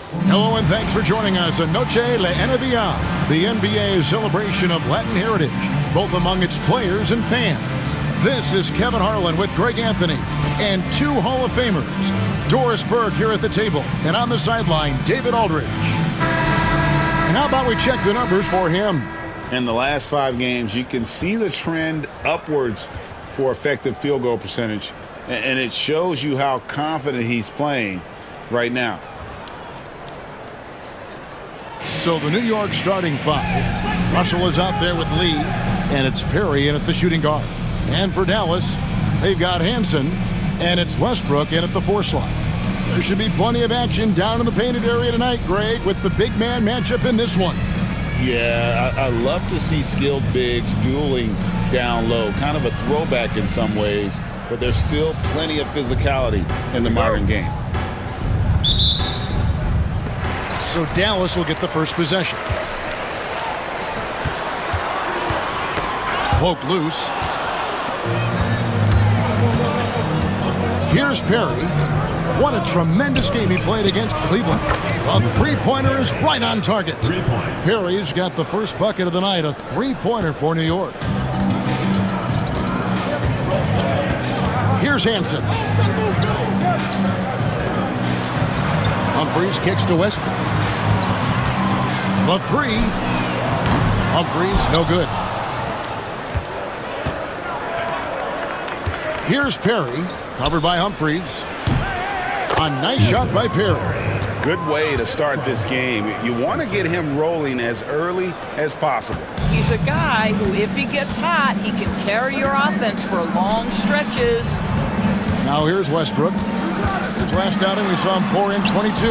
Hello and thanks for joining us on Noche La NBA, the NBA's celebration of Latin heritage, both among its players and fans. This is Kevin Harlan with Greg Anthony and two Hall of Famers, Doris Burke here at the table, and on the sideline, David Aldridge. And how about we check the numbers for him? In the last 5 games, you can see the trend upwards for effective field goal percentage, and it shows you how confident he's playing right now. So the New York starting 5. Russell is out there with Lee, and it's Perry in at the shooting guard. And for Dallas, they've got Hansen, and it's Westbrook in at the 4 slot. There should be plenty of action down in the painted area tonight, Greg, with the big man matchup in this one. Yeah, I love to see skilled bigs dueling down low. Kind of a throwback in some ways, but there's still plenty of physicality in the modern game. So Dallas will get the first possession. Poked loose. Here's Perry. What a tremendous game he played against Cleveland. A three-pointer is right on target. 3 points. Perry's got the first bucket of the night, a three-pointer for New York. Here's Hansen. Humphries kicks to Westbrook. The 3. Humphries, no good. Here's Perry, covered by Humphries. A nice shot by Perry. Good way to start this game. You want to get him rolling as early as possible. He's a guy who, if he gets hot, he can carry your offense for long stretches. Now here's Westbrook. His last outing, we saw him pour in 22.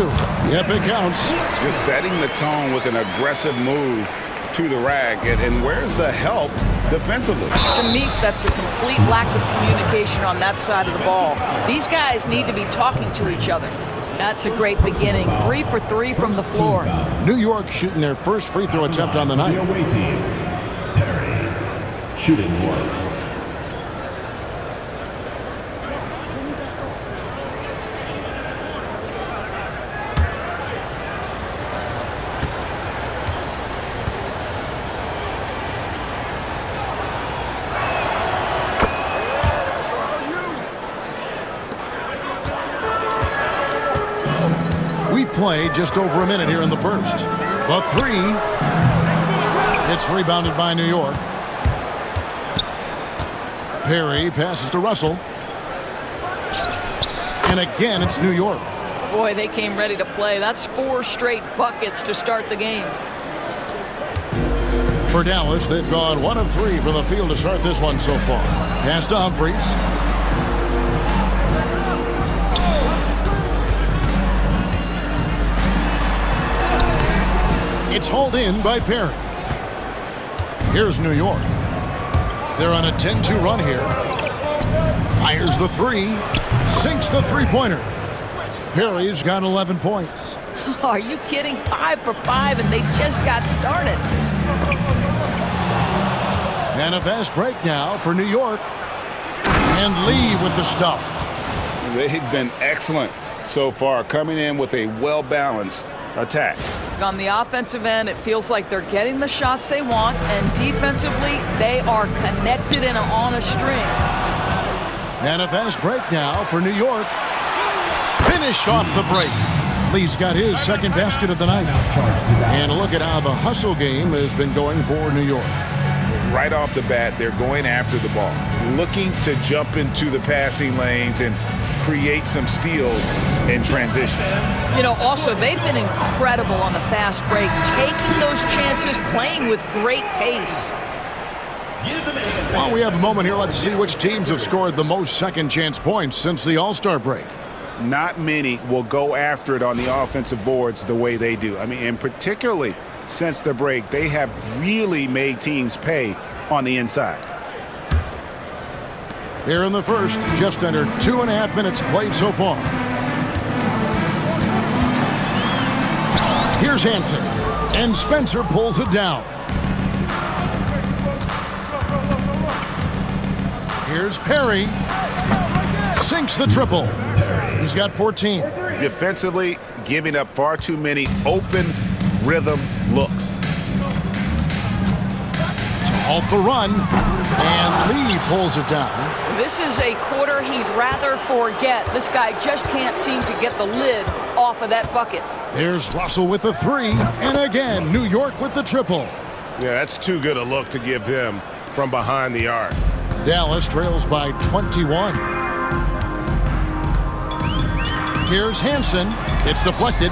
Yep, it counts. Just setting the tone with an aggressive move to the rack. And where's the help defensively? To me, that's a complete lack of communication on that side of the ball. These guys need to be talking to each other. That's a great beginning. 3 for 3 from the floor. New York shooting their first free throw attempt on the night. The away team, Perry, shooting 1. We've played just over a minute here in the first. The 3. It's rebounded by New York. Perry passes to Russell. And again, it's New York. Boy, they came ready to play. That's 4 straight buckets to start the game. For Dallas, they've gone 1 of 3 from the field to start this one so far. Pass to Humphries. It's hauled in by Perry. Here's New York. They're on a 10-2 run here. Fires the 3. Sinks the three-pointer. Perry's got 11 points. Are you kidding? 5 for 5, and they just got started. And a fast break now for New York. And Lee with the stuff. They've been excellent so far, coming in with a well-balanced attack. On the offensive end, it feels like they're getting the shots they want, and defensively, they are connected and on a string. And a fast break now for New York. Finish off the break. Lee's got his second basket of the night. And look at how the hustle game has been going for New York. Right off the bat, they're going after the ball, looking to jump into the passing lanes and create some steals in transition. You know, also, they've been incredible on the fast break, taking those chances, playing with great pace. While we have a moment here, let's see which teams have scored the most second chance points since the All-Star break. Not many will go after it on the offensive boards the way they do. I mean, and particularly since the break, they have really made teams pay on the inside. Here in the first, just under 2.5 minutes played so far. Here's Hansen, and Spencer pulls it down. Here's Perry. Sinks the triple. He's got 14. Defensively, giving up far too many open rhythm looks. To halt the run, and Lee pulls it down. This is a quarter he'd rather forget. This guy just can't seem to get the lid off of that bucket. There's Russell with the three, and again, New York with the triple. Yeah, that's too good a look to give him from behind the arc. Dallas trails by 21. Here's Hansen. It's deflected.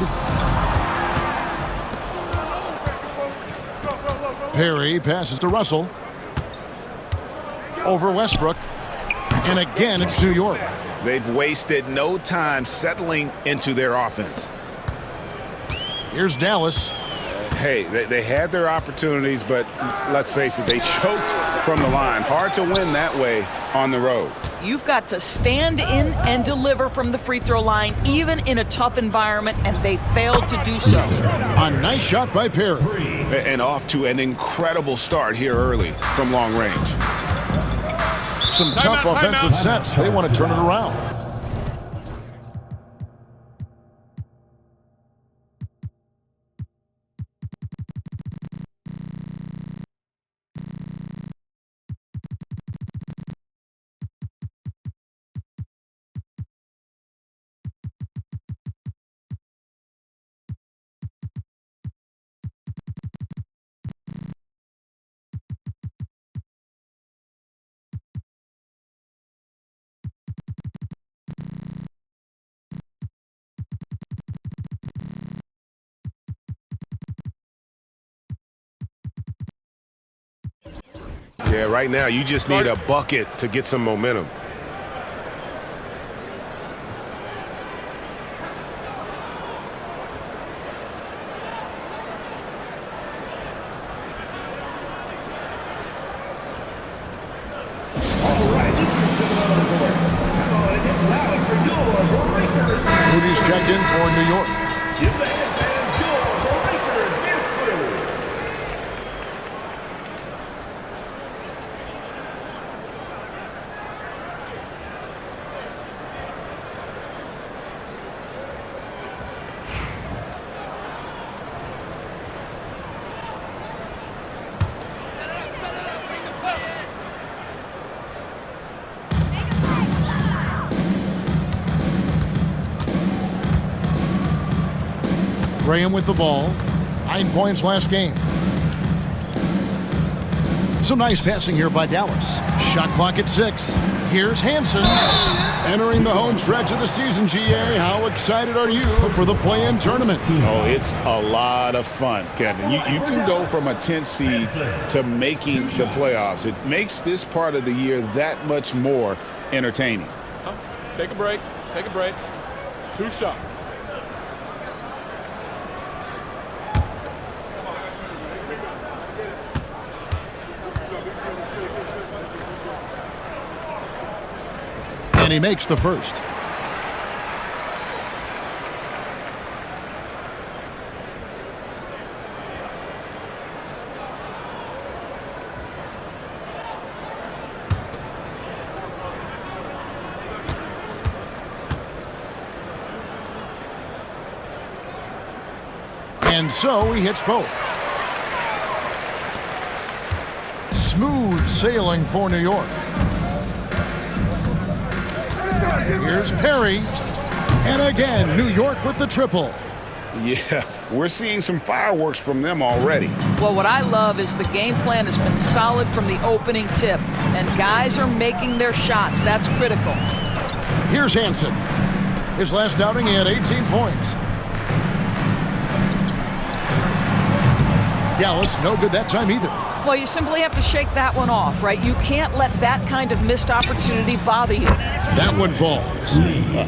Perry passes to Russell. Over Westbrook. And again, it's New York. They've wasted no time settling into their offense. Here's Dallas. Hey, they had their opportunities, but let's face it, they choked from the line. Hard to win that way on the road. You've got to stand in and deliver from the free throw line, even in a tough environment, and they failed to do so. A nice shot by Perry. And off to an incredible start here early from long range. Some tough offensive sets. They want to turn it around. Yeah, right now you just need a bucket to get some momentum. Moody's checked in for New York. Graham with the ball. 9 points last game. Some nice passing here by Dallas. Shot clock at 6. Here's Hansen. Entering the home stretch of the season, GA. How excited are you for the play-in tournament? Oh, it's a lot of fun, Kevin. You can go from a 10th seed to making the playoffs. It makes this part of the year that much more entertaining. Take a break. Take a break. 2 shots. And he makes the first. And so he hits both. Smooth sailing for New York. Here's Perry. And again, New York with the triple. Yeah, we're seeing some fireworks from them already. Well, what I love is the game plan has been solid from the opening tip, and guys are making their shots. That's critical. Here's Hansen. His last outing, he had 18 points. Dallas, no good that time either. Well, you simply have to shake that one off, right? You can't let that kind of missed opportunity bother you. That one falls.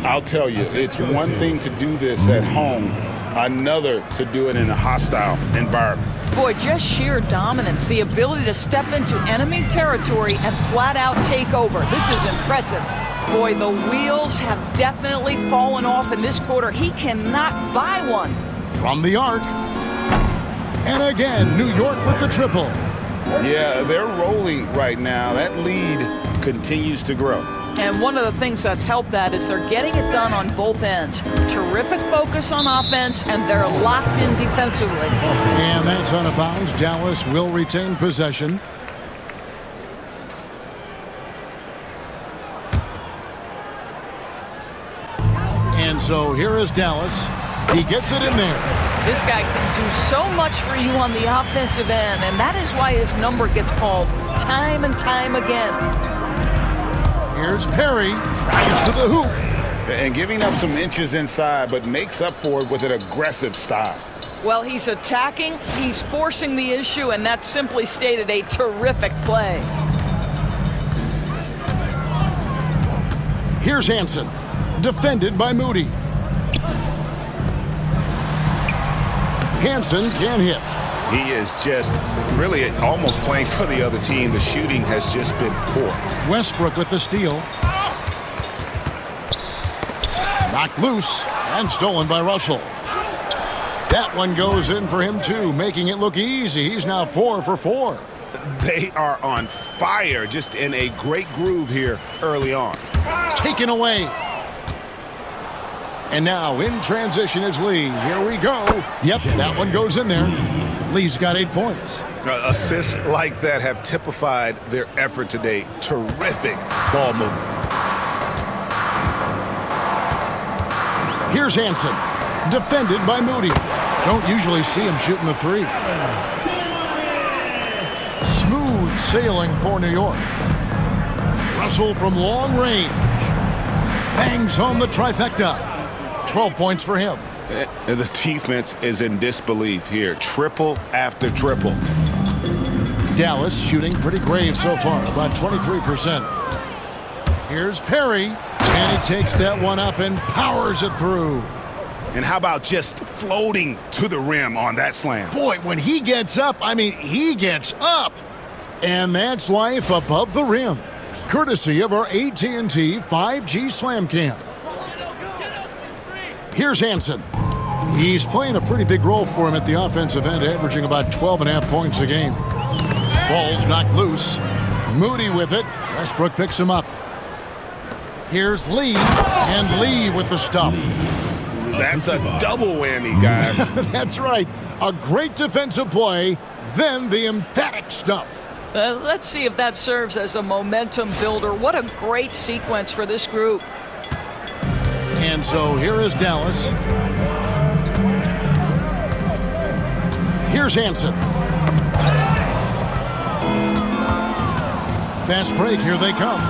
I'll tell you, it's one thing to do this at home, another to do it in a hostile environment. Boy, just sheer dominance, the ability to step into enemy territory and flat out take over. This is impressive. Boy, the wheels have definitely fallen off in this quarter. He cannot buy one. From the arc. And again, New York with the triple. Yeah, they're rolling right now. That lead continues to grow. And one of the things that's helped that is they're getting it done on both ends. Terrific focus on offense, and they're locked in defensively. And that's out of bounds. Dallas will retain possession. And so here is Dallas. He gets it in there. This guy can do so much for you on the offensive end, and that is why his number gets called time and time again. Here's Perry, tries to the hoop. And giving up some inches inside, but makes up for it with an aggressive stop. Well, he's attacking, he's forcing the issue, and that's simply stated a terrific play. Here's Hansen, defended by Moody. Hansen can't hit. He is just really almost playing for the other team. The shooting has just been poor. Westbrook with the steal. Knocked loose and stolen by Russell. That one goes in for him too, making it look easy. He's now 4 for 4. They are on fire, just in a great groove here early on. Taken away. And now in transition is Lee. Here we go. Yep, that one goes in there. Lee's got 8 points. Assists like that have typified their effort today. Terrific ball movement. Here's Hansen, defended by Moody. Don't usually see him shooting the three. Smooth sailing for New York. Russell from long range. Bangs home the trifecta. 12 points for him. The defense is in disbelief here. Triple after triple. Dallas shooting pretty grave so far, about 23%. Here's Perry, and he takes that one up and powers it through. And how about just floating to the rim on that slam? Boy, when he gets up, I mean, he gets up. And that's life above the rim, courtesy of our AT&T 5G Slam Cam. Here's Hansen. He's playing a pretty big role for him at the offensive end, averaging about 12.5 points a game. Ball's knocked loose. Moody with it. Westbrook picks him up. Here's Lee, and Lee with the stuff. That's a double whammy, guys. That's right. A great defensive play, then the emphatic stuff. Let's see if that serves as a momentum builder. What a great sequence for this group. And so here is Dallas. Here's Hansen. Fast break, here they come.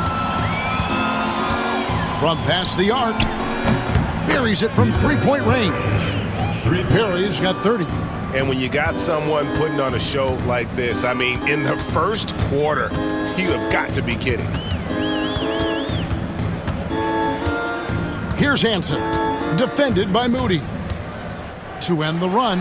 From past the arc. Buries it from three-point range. Perry's got 30. And when you got someone putting on a show like this, I mean, in the first quarter, you have got to be kidding. Here's Hansen, defended by Moody. To end the run,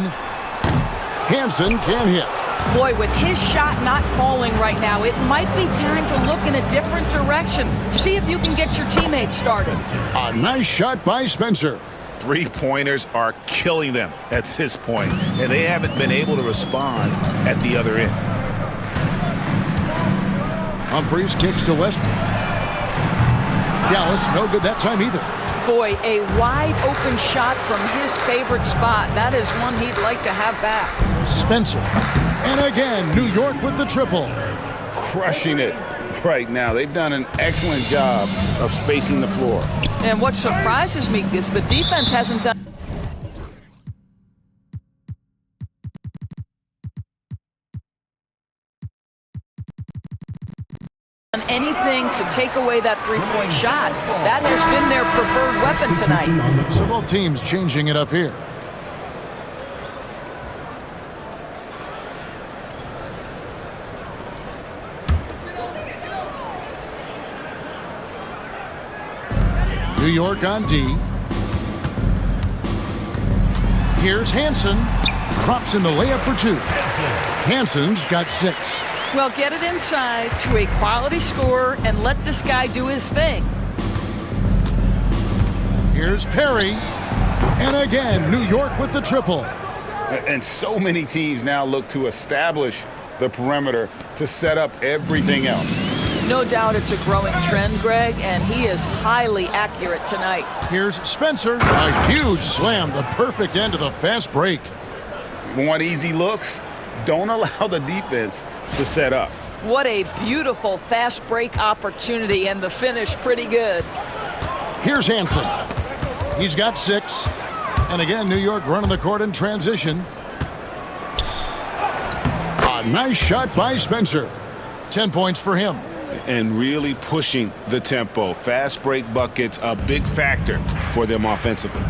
Hansen can't hit. Boy, with his shot not falling right now, it might be time to look in a different direction. See if you can get your teammates started. A nice shot by Spencer. Three-pointers are killing them at this point, and they haven't been able to respond at the other end. Humphries kicks to Westbrook. Dallas, no good that time either. Boy, a wide open shot from his favorite spot. That is one he'd like to have back. Spencer. And again, New York with the triple. Crushing it right now. They've done an excellent job of spacing the floor. And what surprises me is the defense hasn't done anything to take away that three-point shot. That has been their preferred weapon tonight. So both teams changing it up here. New York on D. Here's Hansen. Drops in the layup for 2. Hansen's got 6. Well, get it inside to a quality scorer and let this guy do his thing. Here's Perry. And again, New York with the triple. And so many teams now look to establish the perimeter to set up everything else. No doubt it's a growing trend, Greg, and he is highly accurate tonight. Here's Spencer. A huge slam, the perfect end of the fast break. Want easy looks? Don't allow the defense to set up. What a beautiful fast break opportunity, and the finish pretty good. Here's Hansen. He's got 6. And again, New York running the court in transition. A nice shot by Spencer. 10 points for him. And really pushing the tempo. Fast break buckets, a big factor for them offensively.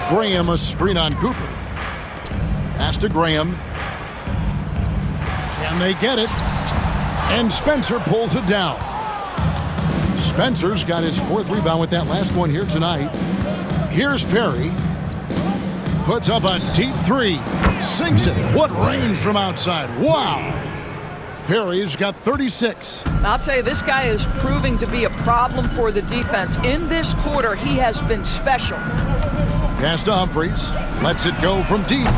Graham, a screen on Cooper. Pass to Graham. Can they get it? And Spencer pulls it down. Spencer's got his 4th rebound with that last one here tonight. Here's Perry. Puts up a deep 3. Sinks it. What range from outside. Wow. Perry's got 36. I'll tell you, this guy is proving to be a problem for the defense. In this quarter, he has been special. Pass to Humphries. Lets it go from deep.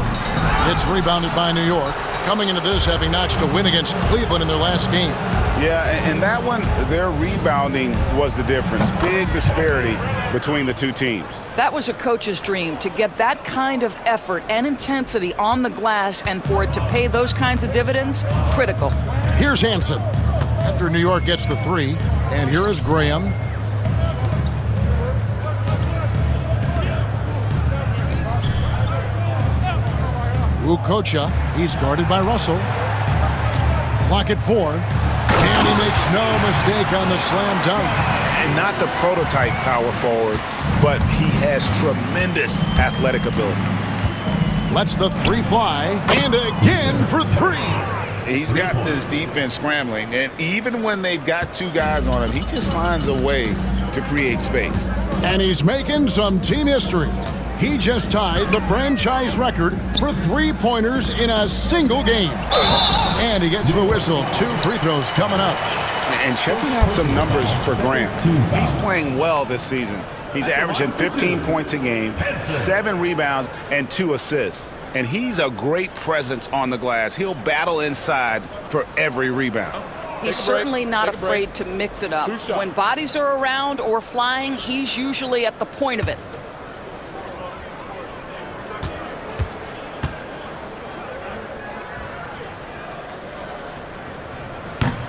It's rebounded by New York. Coming into this, having notched a win against Cleveland in their last game. Yeah, and that one, their rebounding was the difference. Big disparity between the two teams. That was a coach's dream, to get that kind of effort and intensity on the glass, and for it to pay those kinds of dividends, critical. Here's Hansen. After New York gets the 3, and here is Graham. Ukocha, he's guarded by Russell. Clock at 4. And he makes no mistake on the slam dunk. And not the prototype power forward, but he has tremendous athletic ability. Lets the 3 fly, and again for 3. He's got this defense scrambling, and even when they've got 2 guys on him, he just finds a way to create space. And he's making some team history. He just tied the franchise record for 3-pointers in a single game. And he gets the whistle. 2 free throws coming up. And checking out some numbers for Graham. He's playing well this season. He's averaging 15 points a game, 7 rebounds, and 2 assists. And he's a great presence on the glass. He'll battle inside for every rebound. He's certainly not afraid to mix it up. When bodies are around or flying, he's usually at the point of it.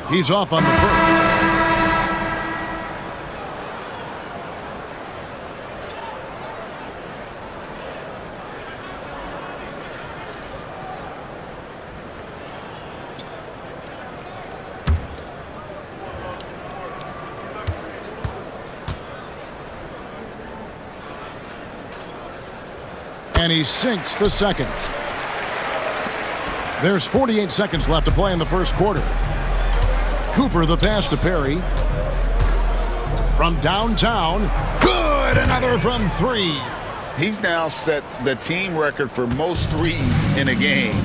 He's off on the first. And he sinks the second. There's 48 seconds left to play in the first quarter. Cooper, the pass to Perry. From downtown. Good! Another from 3. He's now set the team record for most threes in a game.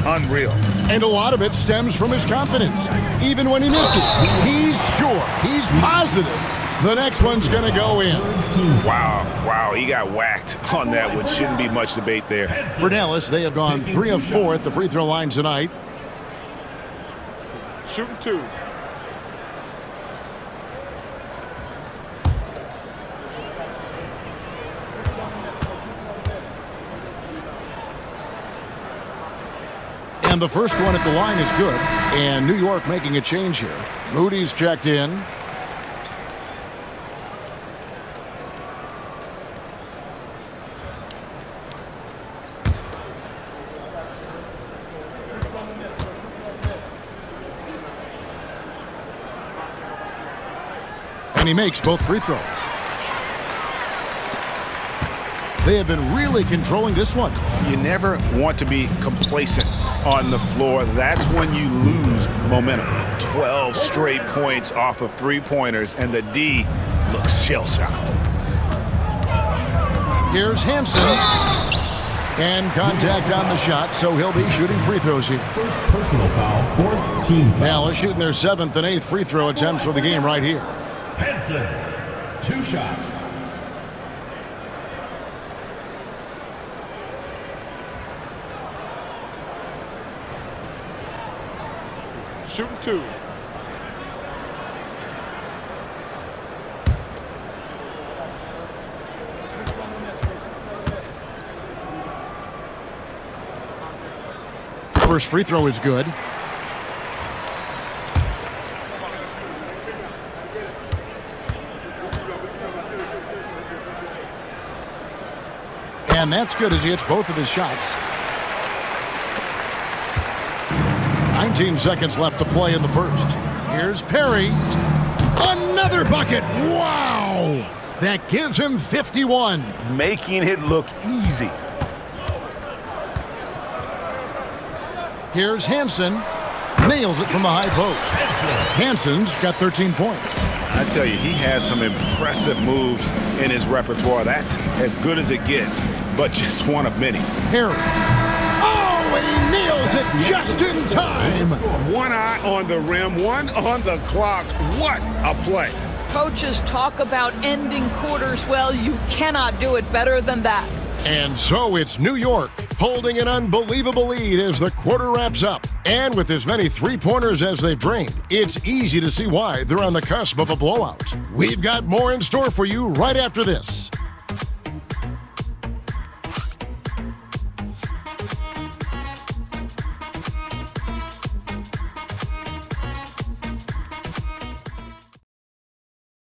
Unreal. And a lot of it stems from his confidence. Even when he misses, he's sure, he's positive the next one's going to go in. Wow, he got whacked on that one. Shouldn't be much debate there. For Dallas, they have gone 3 of 4 at the free throw line tonight. Shooting 2. And the first one at the line is good. And New York making a change here. Moody's checked in. And he makes both free throws. They have been really controlling this one. You never want to be complacent on the floor. That's when you lose momentum. 12 straight points off of 3-pointers, and the D looks shell-shocked. Here's Hansen. And contact on the shot, so he'll be shooting free throws here. First personal foul, 4th team foul. Dallas shooting their 7th and 8th free throw attempts for the game right here. Hansen, 2 shots. Shooting 2. First free throw is good. And that's good as he hits both of his shots. 19 seconds left to play in the first. Here's Perry. Another bucket. Wow! That gives him 51. Making it look easy. Here's Hansen. Nails it from the high post. Hansen's got 13 points. I tell you, he has some impressive moves in his repertoire. That's as good as it gets, but just one of many. Perry. Oh, he nails it just in time. One eye on the rim, one on the clock. What a play. Coaches talk about ending quarters. Well, you cannot do it better than that. And so it's New York holding an unbelievable lead as the quarter wraps up. And with as many three-pointers as they've drained, it's easy to see why they're on the cusp of a blowout. We've got more in store for you right after this.